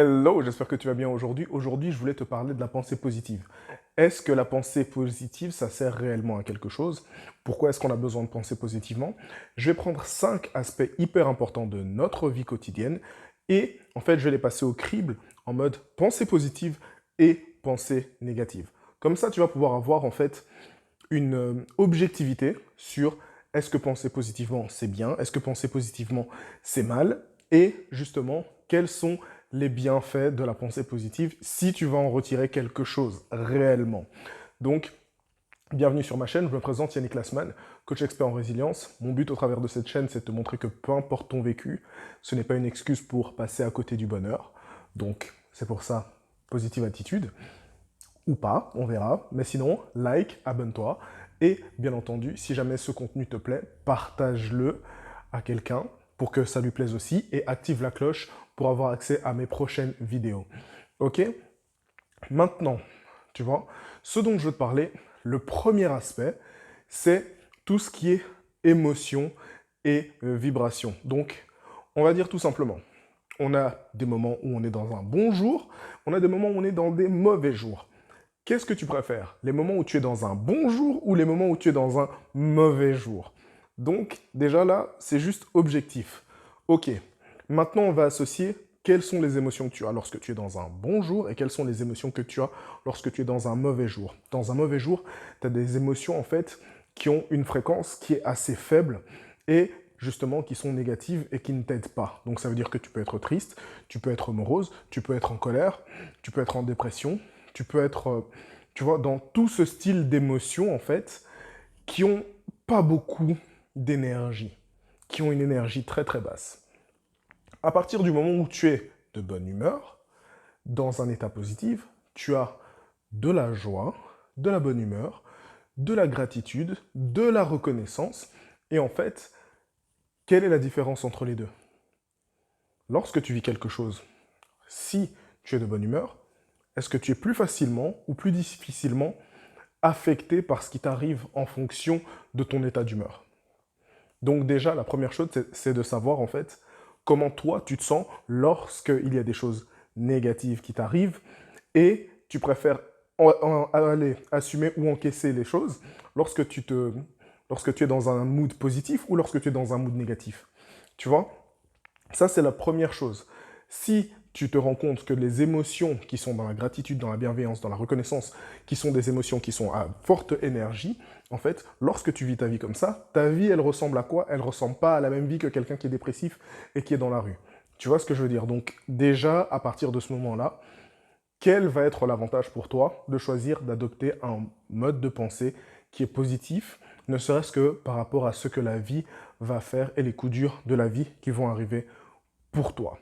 Hello, j'espère que tu vas bien aujourd'hui. Aujourd'hui, je voulais te parler de la pensée positive. Est-ce que la pensée positive, ça sert réellement à quelque chose? Pourquoi est-ce qu'on a besoin de penser positivement? Je vais prendre 5 aspects hyper importants de notre vie quotidienne et en fait, je vais les passer au crible en mode pensée positive et pensée négative. Comme ça, tu vas pouvoir avoir en fait une objectivité sur est-ce que penser positivement c'est bien, est-ce que penser positivement c'est mal, et justement quels sont les bienfaits de la pensée positive si tu vas en retirer quelque chose réellement. Donc, bienvenue sur ma chaîne, je me présente Yannick Lassman, coach expert en résilience. Mon but au travers de cette chaîne, c'est de te montrer que peu importe ton vécu, ce n'est pas une excuse pour passer à côté du bonheur. Donc, c'est pour ça, positive attitude ou pas, on verra. Mais sinon, like, abonne-toi. Et bien entendu, si jamais ce contenu te plaît, partage-le à quelqu'un pour que ça lui plaise aussi et active la cloche pour avoir accès à mes prochaines vidéos. Ok? Maintenant, tu vois, ce dont je veux te parler, le premier aspect, c'est tout ce qui est émotion et vibration. Donc, on va dire tout simplement, on a des moments où on est dans un bon jour, on a des moments où on est dans des mauvais jours. Qu'est-ce que tu préfères? Les moments où tu es dans un bon jour ou les moments où tu es dans un mauvais jour? Donc, déjà là, c'est juste objectif. Ok, maintenant on va associer quelles sont les émotions que tu as lorsque tu es dans un bon jour et quelles sont les émotions que tu as lorsque tu es dans un mauvais jour. Dans un mauvais jour, tu as des émotions en fait qui ont une fréquence qui est assez faible et justement qui sont négatives et qui ne t'aident pas. Donc ça veut dire que tu peux être triste, tu peux être morose, tu peux être en colère, tu peux être en dépression, tu peux être, tu vois, dans tout ce style d'émotions, en fait, qui ont pas beaucoup d'énergie, qui ont une énergie très très basse. À partir du moment où tu es de bonne humeur, dans un état positif, tu as de la joie, de la bonne humeur, de la gratitude, de la reconnaissance. Et en fait, quelle est la différence entre les deux? Lorsque tu vis quelque chose, si tu es de bonne humeur, est-ce que tu es plus facilement ou plus difficilement affecté par ce qui t'arrive en fonction de ton état d'humeur? Donc déjà, la première chose, c'est de savoir en fait comment toi tu te sens lorsqu'il y a des choses négatives qui t'arrivent et tu préfères aller assumer ou encaisser les choses lorsque tu es dans un mood positif ou lorsque tu es dans un mood négatif. Tu vois? Ça, c'est la première chose. Si tu te rends compte que les émotions qui sont dans la gratitude, dans la bienveillance, dans la reconnaissance, qui sont des émotions qui sont à forte énergie, en fait, lorsque tu vis ta vie comme ça, ta vie, elle ressemble à quoi? Elle ressemble pas à la même vie que quelqu'un qui est dépressif et qui est dans la rue. Tu vois ce que je veux dire? Donc déjà, à partir de ce moment-là, quel va être l'avantage pour toi de choisir d'adopter un mode de pensée qui est positif, ne serait-ce que par rapport à ce que la vie va faire et les coups durs de la vie qui vont arriver pour toi.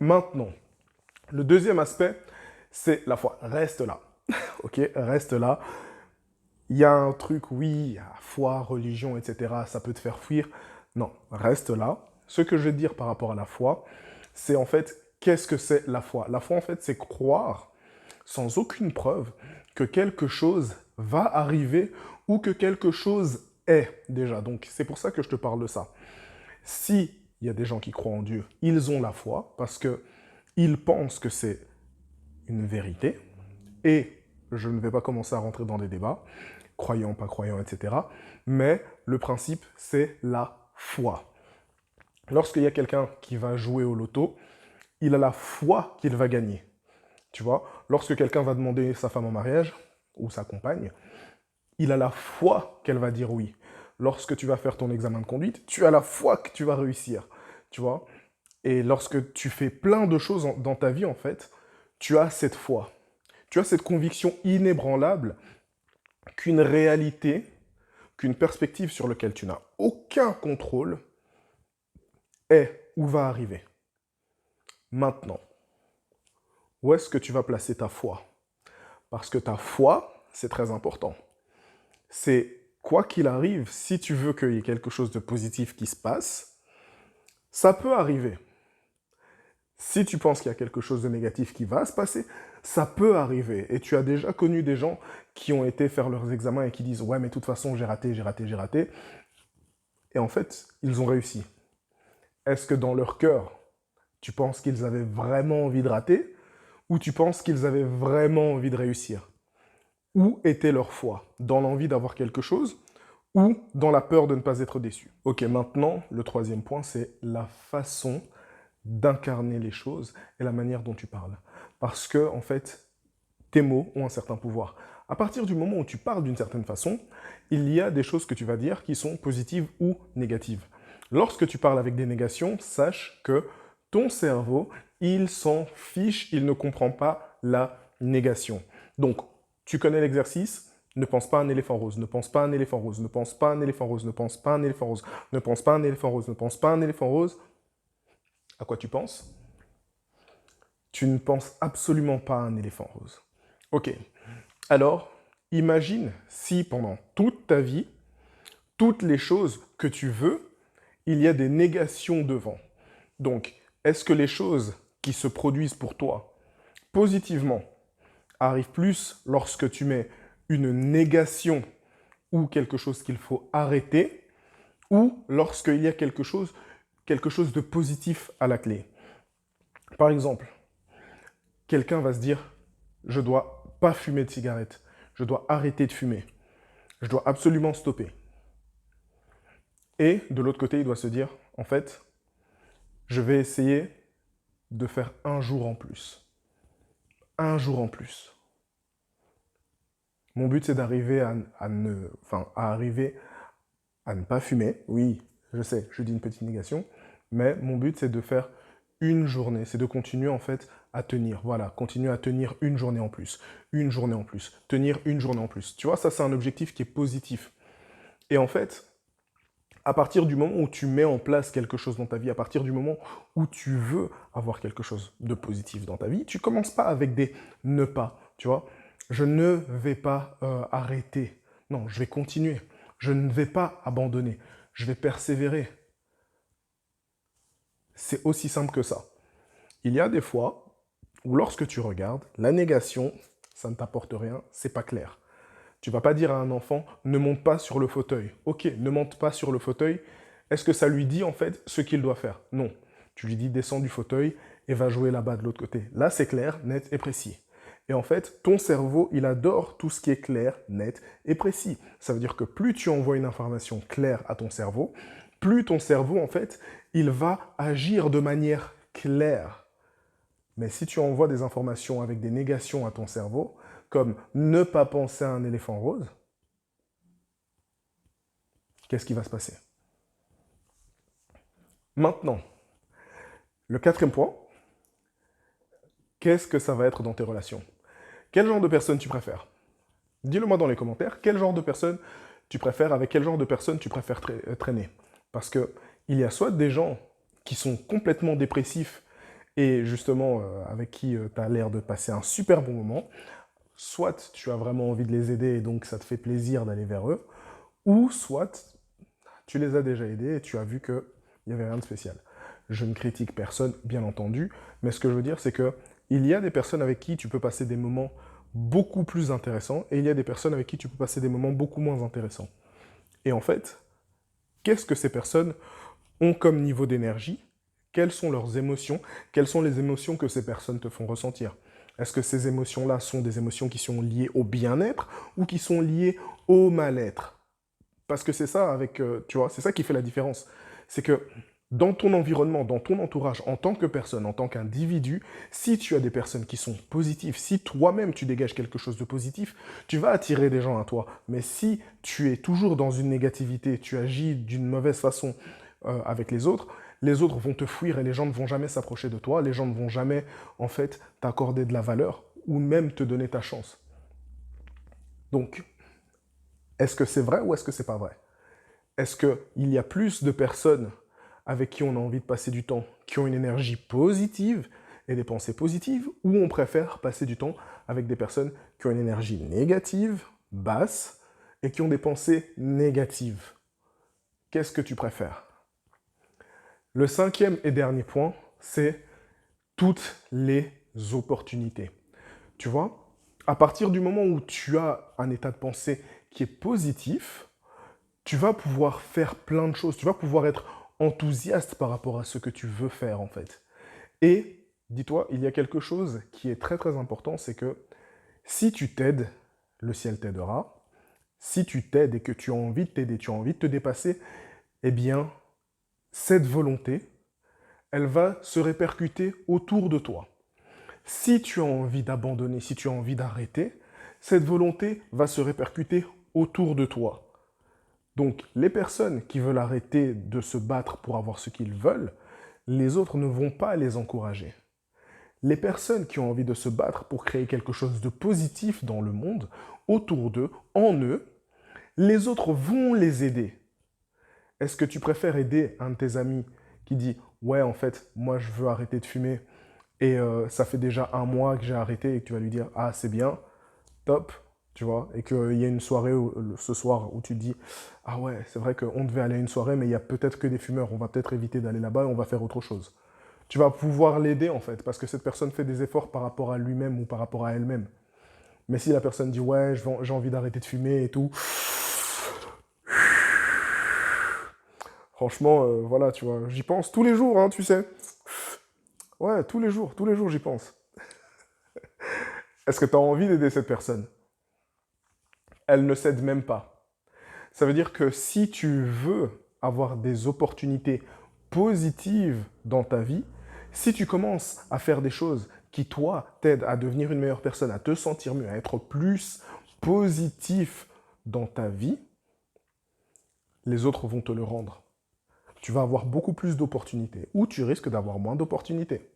Maintenant, le deuxième aspect, c'est la foi. Reste là. Ok, reste là. Il y a un truc, oui, foi, religion, etc. Ça peut te faire fuir. Non, reste là. Ce que je vais te dire par rapport à la foi, c'est en fait, qu'est-ce que c'est la foi? La foi, en fait, c'est croire sans aucune preuve que quelque chose va arriver ou que quelque chose est déjà. Donc, c'est pour ça que je te parle de ça. Si il y a des gens qui croient en Dieu, ils ont la foi parce que ils pensent que c'est une vérité. Et je ne vais pas commencer à rentrer dans des débats, croyants, pas croyants, etc. Mais le principe, c'est la foi. Lorsqu'il y a quelqu'un qui va jouer au loto, il a la foi qu'il va gagner. Tu vois, lorsque quelqu'un va demander sa femme en mariage, ou sa compagne, il a la foi qu'elle va dire oui. Lorsque tu vas faire ton examen de conduite, tu as la foi que tu vas réussir. Tu vois. Et lorsque tu fais plein de choses dans ta vie, en fait, tu as cette foi. Tu as cette conviction inébranlable qu'une réalité, qu'une perspective sur laquelle tu n'as aucun contrôle est ou va arriver. Maintenant, où est-ce que tu vas placer ta foi? Parce que ta foi, c'est très important. C'est quoi qu'il arrive, si tu veux qu'il y ait quelque chose de positif qui se passe, ça peut arriver. Si tu penses qu'il y a quelque chose de négatif qui va se passer, ça peut arriver. Et tu as déjà connu des gens qui ont été faire leurs examens et qui disent « Ouais, mais de toute façon, j'ai raté, j'ai raté, j'ai raté. » Et en fait, ils ont réussi. Est-ce que dans leur cœur, Tu penses qu'ils avaient vraiment envie de rater ou tu penses qu'ils avaient vraiment envie de réussir? Où était leur foi? Dans l'envie d'avoir quelque chose ou dans la peur de ne pas être déçu? Ok, maintenant, le troisième point, c'est la façon d'incarner les choses et la manière dont tu parles. Parce que, en fait, tes mots ont un certain pouvoir. À partir du moment où tu parles d'une certaine façon, il y a des choses que tu vas dire qui sont positives ou négatives. Lorsque tu parles avec des négations, sache que ton cerveau, il s'en fiche, il ne comprend pas la négation. Donc, tu connais l'exercice, ne pense pas à un éléphant rose, ne pense pas à un éléphant rose, ne pense pas à un éléphant rose, ne pense pas à un éléphant rose, ne pense pas à un éléphant rose, ne pense pas à un éléphant rose. À quoi tu penses? Tu ne penses absolument pas à un éléphant rose. Ok. Alors, imagine si pendant toute ta vie, toutes les choses que tu veux, il y a des négations devant. Donc, est-ce que les choses qui se produisent pour toi positivement arrivent plus lorsque tu mets une négation ou quelque chose qu'il faut arrêter, ou lorsqu'il y a quelque chose de positif à la clé? Par exemple, quelqu'un va se dire, je dois pas fumer de cigarette, je dois arrêter de fumer, je dois absolument stopper. Et de l'autre côté, il doit se dire, en fait, je vais essayer de faire un jour en plus. Un jour en plus. Mon but, c'est d'arriver à ne pas fumer. Oui, je sais, je dis une petite négation, mais mon but, c'est de faire une journée, c'est de continuer en fait à tenir. Voilà, continuer à tenir une journée en plus, une journée en plus, tenir une journée en plus. Tu vois, ça, c'est un objectif qui est positif. Et en fait, à partir du moment où tu mets en place quelque chose dans ta vie, à partir du moment où tu veux avoir quelque chose de positif dans ta vie, tu commences pas avec des ne pas, tu vois. Je ne vais pas arrêter. Non, je vais continuer. Je ne vais pas abandonner. Je vais persévérer. C'est aussi simple que ça. Il y a des fois où lorsque tu regardes, la négation, ça ne t'apporte rien, c'est pas clair. Tu vas pas dire à un enfant, ne monte pas sur le fauteuil. Ok, ne monte pas sur le fauteuil. Est-ce que ça lui dit en fait ce qu'il doit faire? Non. Tu lui dis, descends du fauteuil et va jouer là-bas de l'autre côté. Là, c'est clair, net et précis. Et en fait, ton cerveau, il adore tout ce qui est clair, net et précis. Ça veut dire que plus tu envoies une information claire à ton cerveau, plus ton cerveau, en fait, il va agir de manière claire. Mais si tu envoies des informations avec des négations à ton cerveau, comme ne pas penser à un éléphant rose, qu'est-ce qui va se passer? Maintenant, le quatrième point, qu'est-ce que ça va être dans tes relations? Quel genre de personne tu préfères? Dis-le-moi dans les commentaires, quel genre de personne tu préfères, avec quel genre de personne tu préfères traîner? Parce que il y a soit des gens qui sont complètement dépressifs et justement avec qui tu as l'air de passer un super bon moment, soit tu as vraiment envie de les aider et donc ça te fait plaisir d'aller vers eux, ou soit tu les as déjà aidés et tu as vu qu'il n'y avait rien de spécial. Je ne critique personne, bien entendu, mais ce que je veux dire, c'est que il y a des personnes avec qui tu peux passer des moments beaucoup plus intéressants et il y a des personnes avec qui tu peux passer des moments beaucoup moins intéressants. Et en fait, qu'est-ce que ces personnes ont comme niveau d'énergie? Quelles sont leurs émotions? Quelles sont les émotions que ces personnes te font ressentir? Est-ce que ces émotions-là sont des émotions qui sont liées au bien-être ou qui sont liées au mal-être? Parce que c'est ça tu vois, c'est ça qui fait la différence. C'est que dans ton environnement, dans ton entourage, en tant que personne, en tant qu'individu, si tu as des personnes qui sont positives, si toi-même tu dégages quelque chose de positif, tu vas attirer des gens à toi. Mais si tu es toujours dans une négativité, tu agis d'une mauvaise façon avec les autres vont te fuir et les gens ne vont jamais s'approcher de toi, les gens ne vont jamais, en fait, t'accorder de la valeur ou même te donner ta chance. Donc, est-ce que c'est vrai ou est-ce que c'est pas vrai? Est-ce qu'il y a plus de personnes avec qui on a envie de passer du temps, qui ont une énergie positive et des pensées positives, ou on préfère passer du temps avec des personnes qui ont une énergie négative, basse, et qui ont des pensées négatives? Qu'est-ce que tu préfères? Le cinquième et dernier point, c'est toutes les opportunités. Tu vois, à partir du moment où tu as un état de pensée qui est positif, tu vas pouvoir faire plein de choses, tu vas pouvoir être enthousiaste par rapport à ce que tu veux faire en fait. Et dis-toi, il y a quelque chose qui est très très important, c'est que si tu t'aides, le ciel t'aidera. Si tu t'aides et que tu as envie de t'aider, tu as envie de te dépasser, eh bien, cette volonté, elle va se répercuter autour de toi. Si tu as envie d'abandonner, si tu as envie d'arrêter, cette volonté va se répercuter autour de toi. Donc, les personnes qui veulent arrêter de se battre pour avoir ce qu'ils veulent, les autres ne vont pas les encourager. Les personnes qui ont envie de se battre pour créer quelque chose de positif dans le monde, autour d'eux, en eux, les autres vont les aider. Est-ce que tu préfères aider un de tes amis qui dit « Ouais, en fait, moi je veux arrêter de fumer et ça fait déjà un mois que j'ai arrêté » et que tu vas lui dire « Ah, c'est bien, top », tu vois, et qu'il y a une soirée ce soir où tu te dis « Ah ouais, c'est vrai qu'on devait aller à une soirée, mais il y a peut-être que des fumeurs, on va peut-être éviter d'aller là-bas et on va faire autre chose. » Tu vas pouvoir l'aider en fait, parce que cette personne fait des efforts par rapport à lui-même ou par rapport à elle-même. Mais si la personne dit « Ouais, j'ai envie d'arrêter de fumer et tout », franchement, voilà, tu vois, j'y pense tous les jours, hein, tu sais. Ouais, tous les jours j'y pense. Est-ce que tu as envie d'aider cette personne? Elle ne s'aide même pas. Ça veut dire que si tu veux avoir des opportunités positives dans ta vie, si tu commences à faire des choses qui, toi, t'aident à devenir une meilleure personne, à te sentir mieux, à être plus positif dans ta vie, les autres vont te le rendre. Tu vas avoir beaucoup plus d'opportunités ou tu risques d'avoir moins d'opportunités.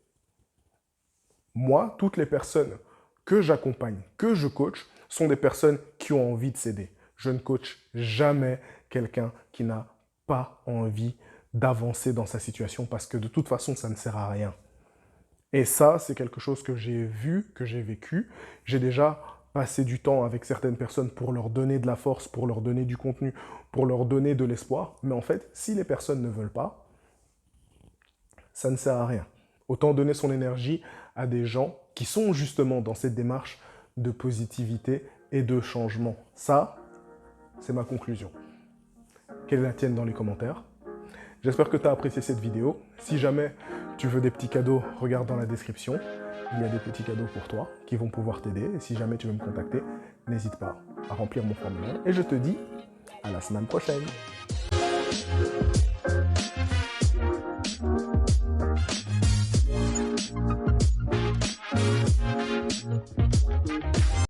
Moi, toutes les personnes que j'accompagne, que je coach, sont des personnes qui ont envie de s'aider. Je ne coach jamais quelqu'un qui n'a pas envie d'avancer dans sa situation parce que de toute façon, ça ne sert à rien. Et ça, c'est quelque chose que j'ai vu, que j'ai vécu. J'ai déjà passé du temps avec certaines personnes pour leur donner de la force, pour leur donner du contenu, pour leur donner de l'espoir. Mais en fait, si les personnes ne veulent pas, ça ne sert à rien. Autant donner son énergie à des gens qui sont justement dans cette démarche de positivité et de changement. Ça, c'est ma conclusion. Quelle est la tienne dans les commentaires? J'espère que tu as apprécié cette vidéo. Si jamais tu veux des petits cadeaux, regarde dans la description. Il y a des petits cadeaux pour toi qui vont pouvoir t'aider. Et si jamais tu veux me contacter, n'hésite pas à remplir mon formulaire. Et je te dis à la semaine prochaine.